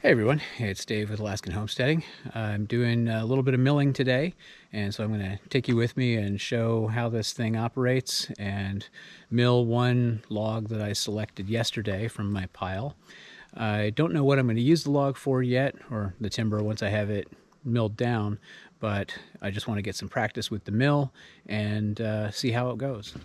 Hey everyone, it's Dave with Alaskan Homesteading. I'm doing a little bit of milling today, and so I'm going to take you with me and show how this thing operates and mill one log that I selected yesterday from my pile. I don't know what I'm going to use the log for yet, or the timber once I have it milled down, but I just want to get some practice with the mill and see how it goes.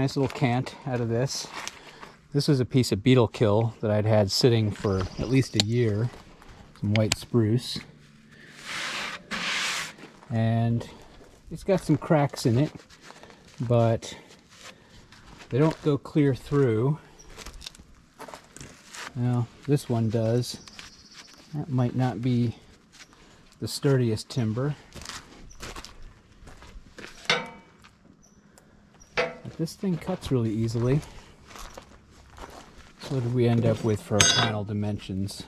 nice little cant out of this. This was a piece of beetlekill that I'd had sitting for at least a year. Some white spruce. And it's got some cracks in it, but they don't go clear through. Now, this one does. That might not be the sturdiest timber. But this thing cuts really easily. So what did we end up with for our final dimensions?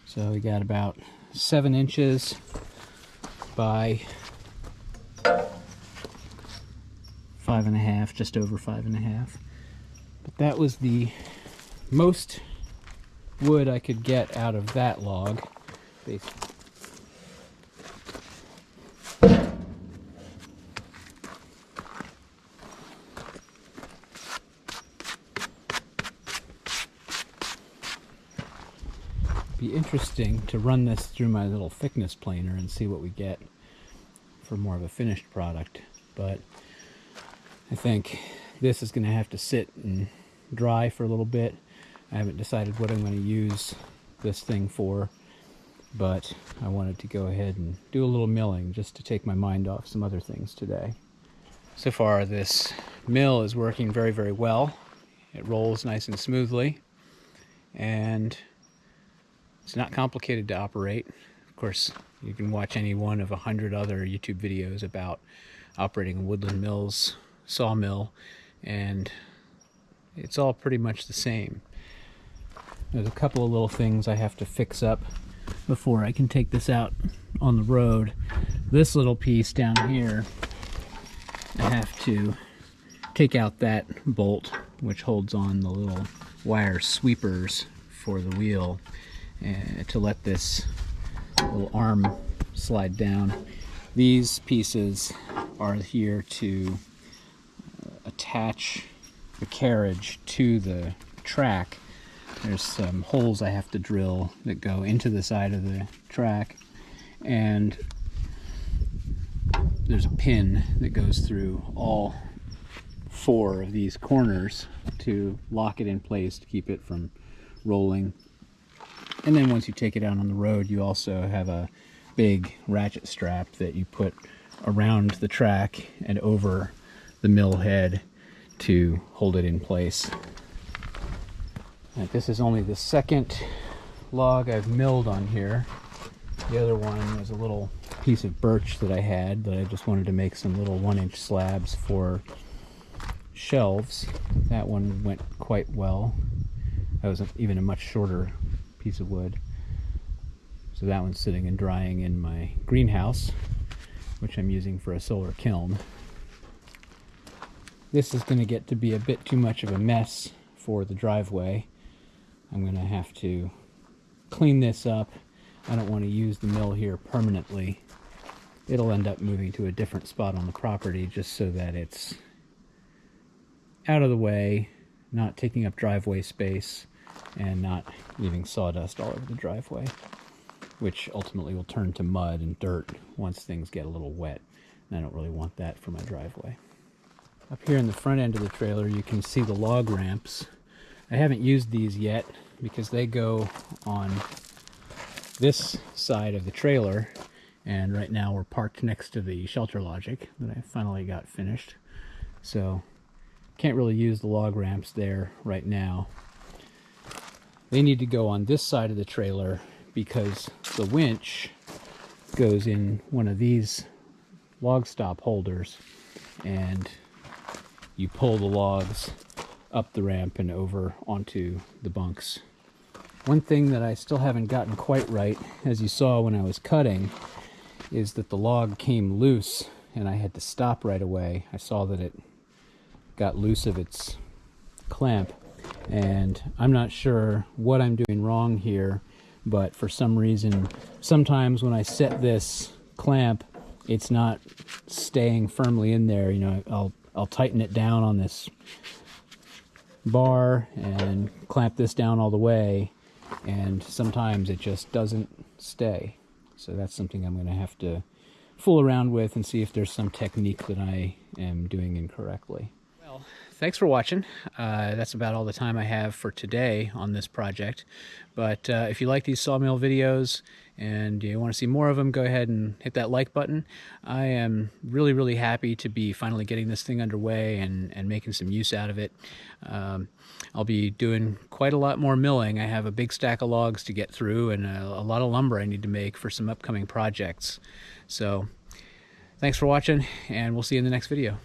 So we got about 7 inches by 5.5, just over 5.5. But that was the most wood I could get out of that log. Basically. Be interesting to run this through my little thickness planer and see what we get for more of a finished product, but I think this is going to have to sit and dry for a little bit. I haven't decided what I'm going to use this thing for, but I wanted to go ahead and do a little milling just to take my mind off some other things today. So far this mill is working very, very well. It rolls nice and smoothly, and it's not complicated to operate. Of course, you can watch any one of 100 other YouTube videos about operating a Woodland mill's sawmill, and it's all pretty much the same. There's a couple of little things I have to fix up before I can take this out on the road. This little piece down here, I have to take out that bolt which holds on the little wire sweepers for the wheel, to let this little arm slide down. These pieces are here to attach the carriage to the track. There's some holes I have to drill that go into the side of the track, and there's a pin that goes through all 4 of these corners to lock it in place to keep it from rolling. And then once you take it out on the road, you also have a big ratchet strap that you put around the track and over the mill head to hold it in place. This is only the second log I've milled on here. The other one was a little piece of birch that I had that I just wanted to make some little 1-inch slabs for shelves. That one went quite well. That was even a much shorter piece of wood. So that one's sitting and drying in my greenhouse, which I'm using for a solar kiln. This is going to get to be a bit too much of a mess for the driveway. I'm going to have to clean this up. I don't want to use the mill here permanently. It'll end up moving to a different spot on the property just so that it's out of the way, not taking up driveway space, and not leaving sawdust all over the driveway, which ultimately will turn to mud and dirt once things get a little wet, and I don't really want that for my driveway. Up here in the front end of the trailer you can see the log ramps. I haven't used these yet because they go on this side of the trailer, and right now we're parked next to the shelter logic that I finally got finished, so can't really use the log ramps there right now. They need to go on this side of the trailer because the winch goes in one of these log stop holders, and you pull the logs up the ramp and over onto the bunks. One thing that I still haven't gotten quite right, as you saw when I was cutting, is that the log came loose and I had to stop right away. I saw that it got loose of its clamp, and I'm not sure what I'm doing wrong here, but for some reason, sometimes when I set this clamp, it's not staying firmly in there. You know, I'll tighten it down on this bar and clamp this down all the way, and sometimes it just doesn't stay. So that's something I'm going to have to fool around with and see if there's some technique that I am doing incorrectly. Well, thanks for watching. That's about all the time I have for today on this project. But if you like these sawmill videos and you want to see more of them, go ahead and hit that like button. I am really, really happy to be finally getting this thing underway and making some use out of it. I'll be doing quite a lot more milling. I have a big stack of logs to get through and a lot of lumber I need to make for some upcoming projects. So thanks for watching, and we'll see you in the next video.